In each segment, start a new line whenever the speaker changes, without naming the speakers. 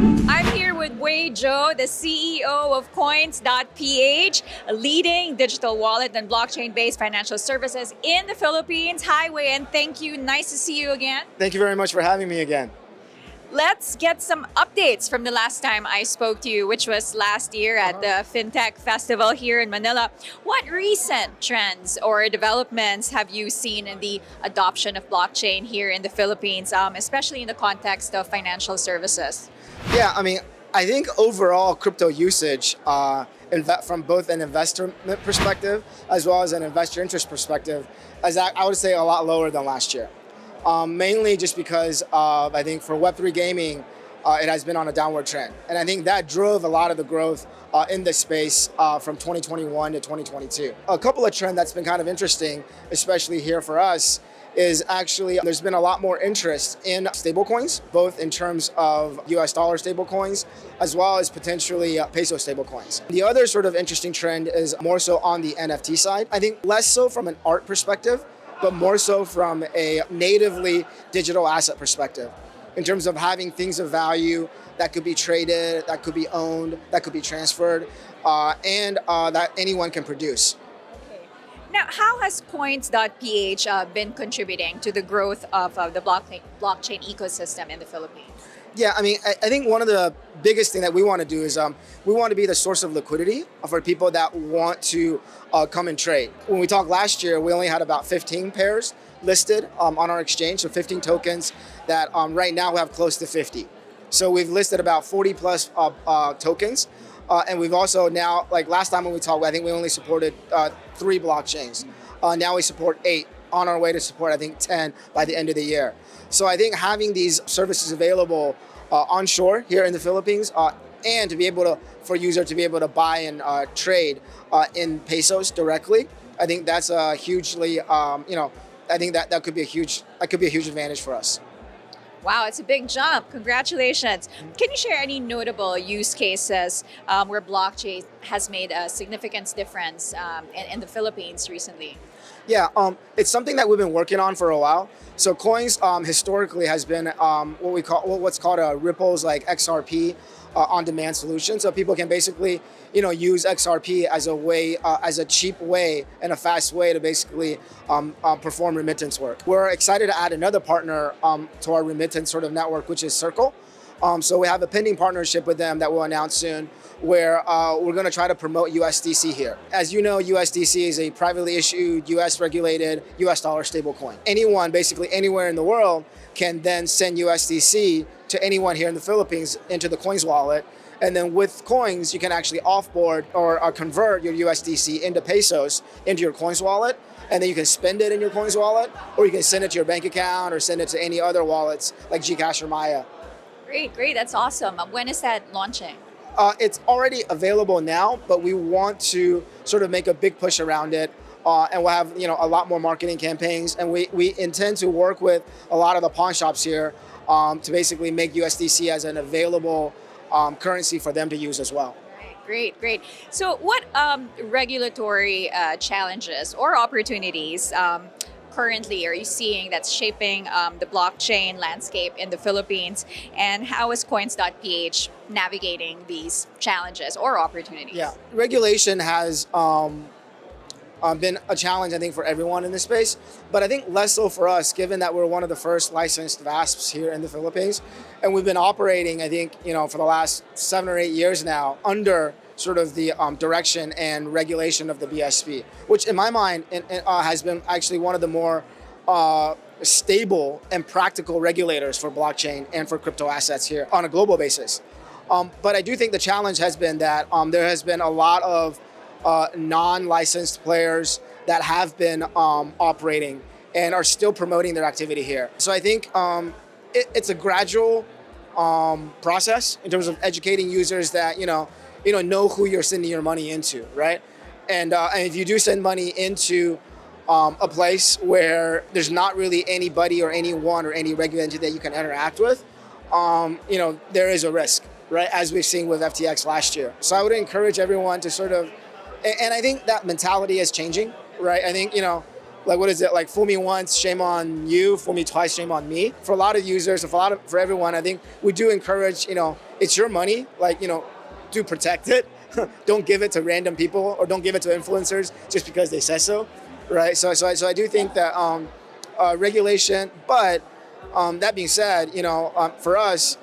I'm here with Wei Zhou, the CEO of Coins.ph, a leading digital wallet and blockchain-based financial services in the Philippines. Hi, Wei, and thank you. Nice to see you again.
Thank you very much for having me again.
Let's get some updates from the last time I spoke to you, which was last year at the FinTech Festival here in Manila. What recent trends or developments have you seen in the adoption of blockchain here in the Philippines, especially in the context of financial services?
Yeah, I think overall crypto usage, from both an investment perspective as well as an investor interest perspective, is I would say a lot lower than last year. Mainly just because of, I think for Web3 gaming, it has been on a downward trend. And I think that drove a lot of the growth in this space from 2021 to 2022. A couple of trends that's been kind of interesting, especially here for us, is actually there's been a lot more interest in stablecoins, both in terms of US dollar stablecoins, as well as potentially peso stablecoins. The other sort of interesting trend is more so on the NFT side. I think less so from an art perspective, but more so from a natively digital asset perspective, in terms of having things of value that could be traded, that could be owned, that could be transferred, and that anyone can produce.
Now, how has Coins.ph been contributing to the growth of the blockchain ecosystem in the Philippines?
Yeah, I think one of the biggest thing that we want to do is we want to be the source of liquidity for people that want to come and trade. When we talked last year, we only had about 15 pairs listed on our exchange, so 15 tokens that right now we have close to 50. So we've listed about 40 plus tokens. And we've also now, like last time when we talked, I think we only supported 3 blockchains. Now we support 8, on our way to support, I think, 10 by the end of the year. So I think having these services available onshore here in the Philippines and to be able to, for user to be able to buy and trade in pesos directly, I think that's a hugely, I think that could be a huge advantage for us.
Wow, it's a big jump. Congratulations. Can you share any notable use cases where blockchain has made a significant difference in the Philippines recently?
Yeah, it's something that we've been working on for a while. So Coins historically has been what's called a Ripple's like XRP on-demand solution. So people can basically use XRP as a way, as a cheap way and a fast way to basically perform remittance work. We're excited to add another partner to our remittance sort of network, which is Circle. So we have a pending partnership with them that we'll announce soon, where we're going to try to promote USDC here. As you know, USDC is a privately issued, US regulated, US dollar stablecoin. Anyone, basically anywhere in the world, can then send USDC to anyone here in the Philippines into the Coins wallet. And then with Coins, you can actually offboard or convert your USDC into pesos into your Coins wallet. And then you can spend it in your Coins wallet, or you can send it to your bank account or send it to any other wallets like Gcash or Maya.
Great. That's awesome. When is that launching?
It's already available now, but we want to sort of make a big push around it. And we'll have a lot more marketing campaigns. And we intend to work with a lot of the pawn shops here to basically make USDC as an available currency for them to use as well.
Great. So what regulatory challenges or opportunities currently are you seeing that's shaping the blockchain landscape in the Philippines, and how is Coins.ph navigating these challenges or opportunities?
Yeah, regulation has been a challenge, I think, for everyone in this space, but I think less so for us, given that we're one of the first licensed VASPs here in the Philippines, and we've been operating, I think, for the last 7 or 8 years now under sort of the direction and regulation of the BSP, which in my mind has been actually one of the more stable and practical regulators for blockchain and for crypto assets here on a global basis. But I do think the challenge has been that there has been a lot of non-licensed players that have been operating and are still promoting their activity here. So I think it's a gradual process in terms of educating users that know who you're sending your money into, right? And if you do send money into a place where there's not really anybody or anyone or any regulator that you can interact with, there is a risk, right? As we've seen with FTX last year. So I would encourage everyone to sort of, and I think that mentality is changing, right? I think, like, what is it? Like, fool me once, shame on you. Fool me twice, shame on me. For a lot of users, for everyone, I think we do encourage, it's your money. Like, do protect it. Don't give it to random people, or don't give it to influencers just because they say so, right? So I do think that regulation, but that being said, for us,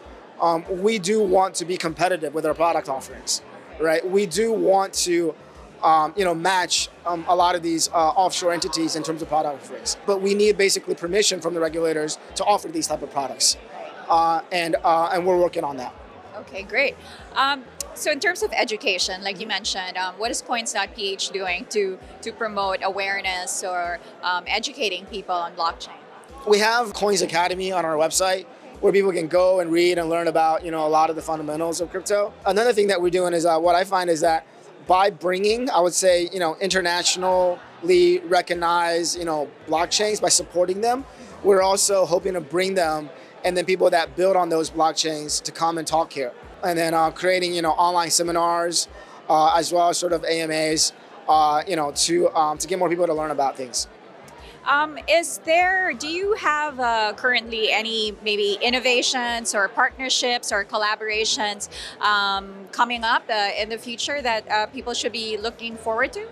we do want to be competitive with our product offerings, right? We do want to match a lot of these offshore entities in terms of product offerings. But we need basically permission from the regulators to offer these type of products. And we're working on that.
Okay, great. So in terms of education, like you mentioned, what is Coins.ph doing to promote awareness or educating people on blockchain?
We have Coins Academy on our website where people can go and read and learn about a lot of the fundamentals of crypto. Another thing that we're doing is what I find is that by bringing, I would say, internationally recognized, blockchains, by supporting them, we're also hoping to bring them and then people that build on those blockchains to come and talk here. And then creating, online seminars, as well as sort of AMAs, to get more people to learn about things.
Do you have currently any maybe innovations or partnerships or collaborations coming up in the future that people should be looking forward to?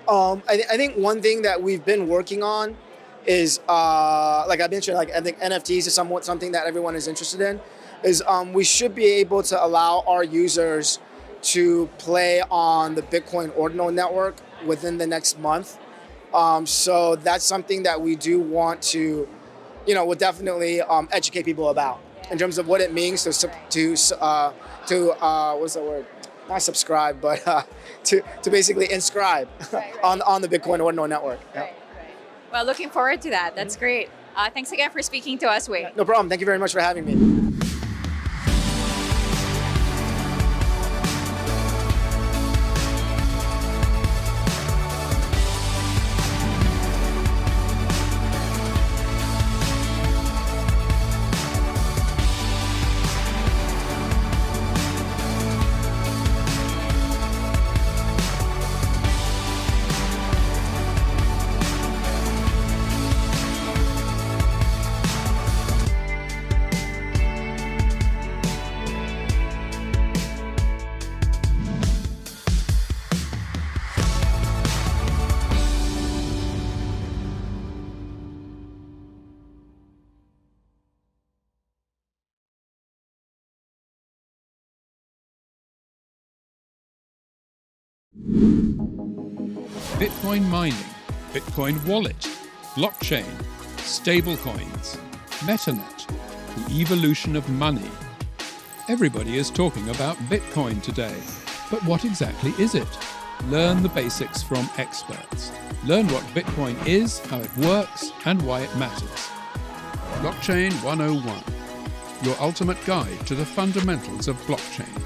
I think one thing that we've been working on is, like I mentioned, I think NFTs is something that everyone is interested in, is we should be able to allow our users to play on the Bitcoin Ordinal network within the next month. So that's something that we do want to, we'll definitely educate people about in terms of what it means to what's the word? Not subscribe, but to basically inscribe on the Bitcoin Ordinal network. Yeah.
Right. Well, looking forward to that. That's great. Thanks again for speaking to us, Wei.
No problem. Thank you very much for having me.
Bitcoin mining, Bitcoin wallet, blockchain, stablecoins, MetaNet, the evolution of money. Everybody is talking about Bitcoin today, but what exactly is it? Learn the basics from experts. Learn what Bitcoin is, how it works, and why it matters. Blockchain 101, your ultimate guide to the fundamentals of blockchain.